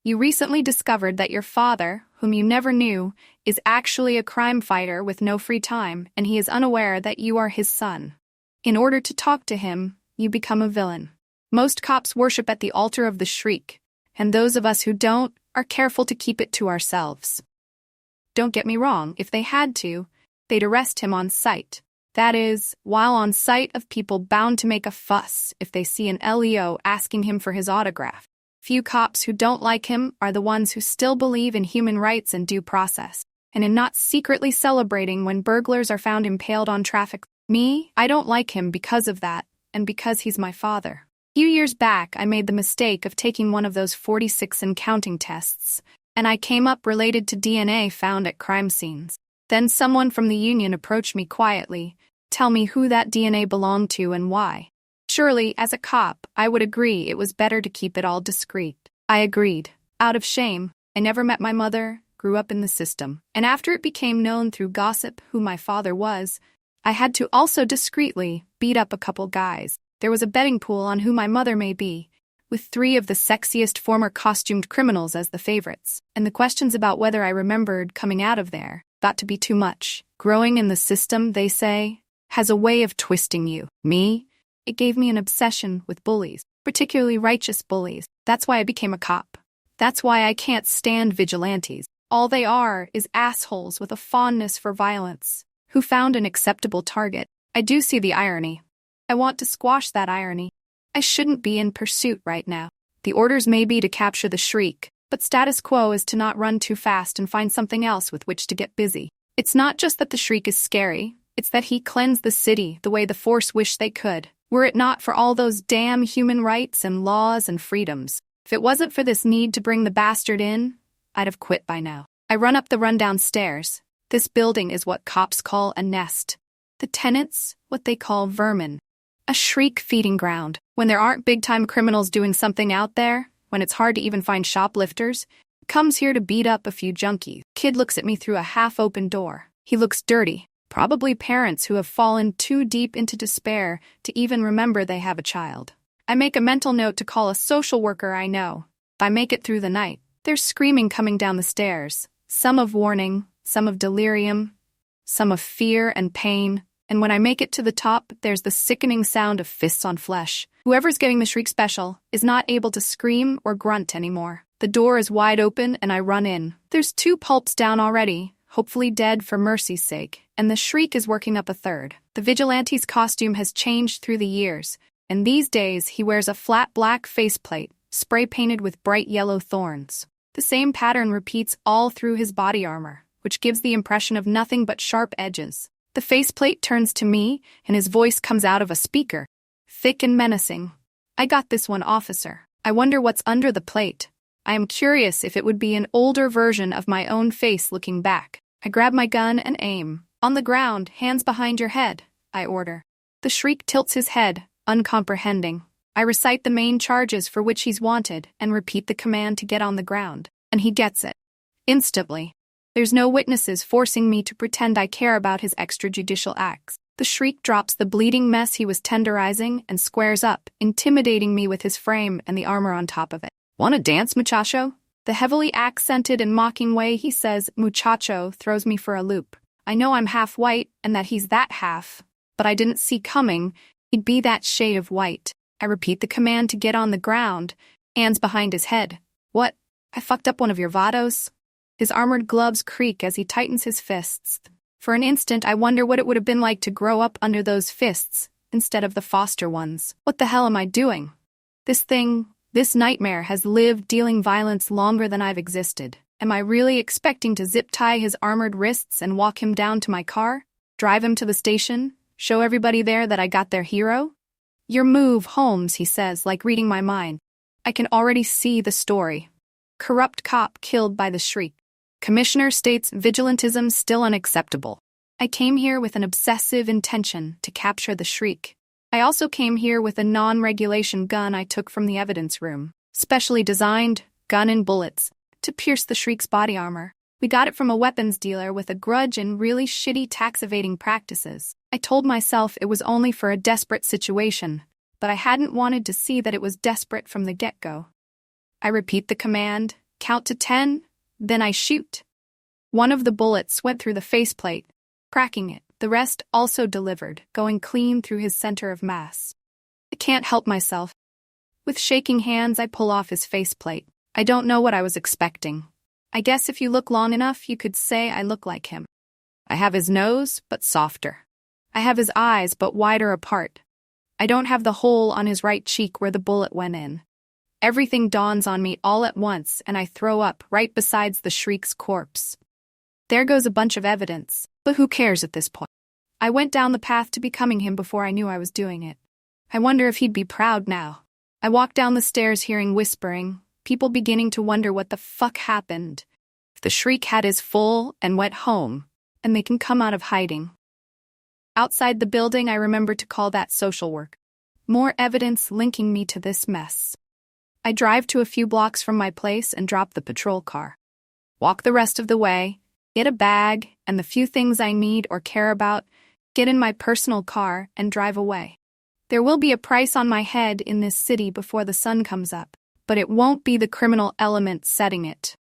You recently discovered that your father, whom you never knew, is actually a crime fighter with no free time, and he is unaware that you are his son. In order to talk to him, you become a villain. Most cops worship at the altar of the shriek, and those of us who don't are careful to keep it to ourselves. Don't get me wrong, if they had to, they'd arrest him on sight. That is, while on sight of people bound to make a fuss if they see an LEO asking him for his autograph. Few cops who don't like him are the ones who still believe in human rights and due process, and in not secretly celebrating when burglars are found impaled on traffic. Me, I don't like him because of that, and because he's my father. A few years back, I made the mistake of taking one of those 46 and counting tests, and I came up related to DNA found at crime scenes. Then someone from the union approached me quietly, tell me who that DNA belonged to and why. Surely, as a cop, I would agree it was better to keep it all discreet. I agreed. Out of shame, I never met my mother, grew up in the system, and after it became known through gossip who my father was, I had to also discreetly beat up a couple guys. There was a betting pool on who my mother may be, with 3 of the sexiest former costumed criminals as the favorites, and the questions about whether I remembered coming out of there got to be too much. Growing in the system, they say, has a way of twisting you. Me? It gave me an obsession with bullies, particularly righteous bullies. That's why I became a cop. That's why I can't stand vigilantes. All they are is assholes with a fondness for violence, who found an acceptable target. I do see the irony. I want to squash that irony. I shouldn't be in pursuit right now. The orders may be to capture the shriek, but status quo is to not run too fast and find something else with which to get busy. It's not just that the shriek is scary, it's that he cleansed the city the way the Force wished they could. Were it not for all those damn human rights and laws and freedoms, if it wasn't for this need to bring the bastard in, I'd have quit by now. I run up the rundown stairs. This building is what cops call a nest. The tenants, what they call vermin. A shriek feeding ground. When there aren't big-time criminals doing something out there, when it's hard to even find shoplifters, comes here to beat up a few junkies. Kid looks at me through a half-open door. He looks dirty. Probably parents who have fallen too deep into despair to even remember they have a child. I make a mental note to call a social worker I know. If I make it through the night, there's screaming coming down the stairs, some of warning, some of delirium, some of fear and pain, and when I make it to the top, there's the sickening sound of fists on flesh. Whoever's getting the shriek special is not able to scream or grunt anymore. The door is wide open and I run in. There's 2 pulps down already, hopefully dead for mercy's sake, and the shriek is working up a third. The vigilante's costume has changed through the years, and these days he wears a flat black faceplate, spray-painted with bright yellow thorns. The same pattern repeats all through his body armor, which gives the impression of nothing but sharp edges. The faceplate turns to me, and his voice comes out of a speaker, thick and menacing. I got this one, officer. I wonder what's under the plate. I am curious if it would be an older version of my own face looking back. I grab my gun and aim. On the ground, hands behind your head, I order. The shriek tilts his head, uncomprehending. I recite the main charges for which he's wanted and repeat the command to get on the ground, and he gets it. Instantly. There's no witnesses forcing me to pretend I care about his extrajudicial acts. The shriek drops the bleeding mess he was tenderizing and squares up, intimidating me with his frame and the armor on top of it. Want to dance, muchacho? The heavily accented and mocking way he says muchacho throws me for a loop. I know I'm half white and that he's that half, but I didn't see coming he'd be that shade of white. I repeat the command to get on the ground, hands behind his head. What? I fucked up one of your vados? His armored gloves creak as he tightens his fists. For an instant, I wonder what it would have been like to grow up under those fists instead of the foster ones. What the hell am I doing? This nightmare has lived dealing violence longer than I've existed. Am I really expecting to zip-tie his armored wrists and walk him down to my car? Drive him to the station? Show everybody there that I got their hero? Your move, Holmes, he says, like reading my mind. I can already see the story. Corrupt cop killed by the shriek. Commissioner states vigilantism still unacceptable. I came here with an obsessive intention to capture the shriek. I also came here with a non-regulation gun I took from the evidence room. Specially designed, gun and bullets, to pierce the shriek's body armor. We got it from a weapons dealer with a grudge and really shitty tax evading practices. I told myself it was only for a desperate situation, but I hadn't wanted to see that it was desperate from the get-go. I repeat the command, Count to 10, then I shoot. One of the bullets went through the faceplate, cracking it. The rest also delivered, going clean through his center of mass. I can't help myself. With shaking hands, I pull off his faceplate. I don't know what I was expecting. I guess if you look long enough, you could say I look like him. I have his nose, but softer. I have his eyes, but wider apart. I don't have the hole on his right cheek where the bullet went in. Everything dawns on me all at once, and I throw up right beside the Shriek's corpse. There goes a bunch of evidence, but who cares at this point? I went down the path to becoming him before I knew I was doing it. I wonder if he'd be proud now. I walked down the stairs hearing whispering, people beginning to wonder what the fuck happened. If the Shriek had his full and went home, and they can come out of hiding. Outside the building, I remembered to call that social work. More evidence linking me to this mess. I drive to a few blocks from my place and drop the patrol car. Walk the rest of the way, get a bag and the few things I need or care about, get in my personal car and drive away. There will be a price on my head in this city before the sun comes up, but it won't be the criminal element setting it.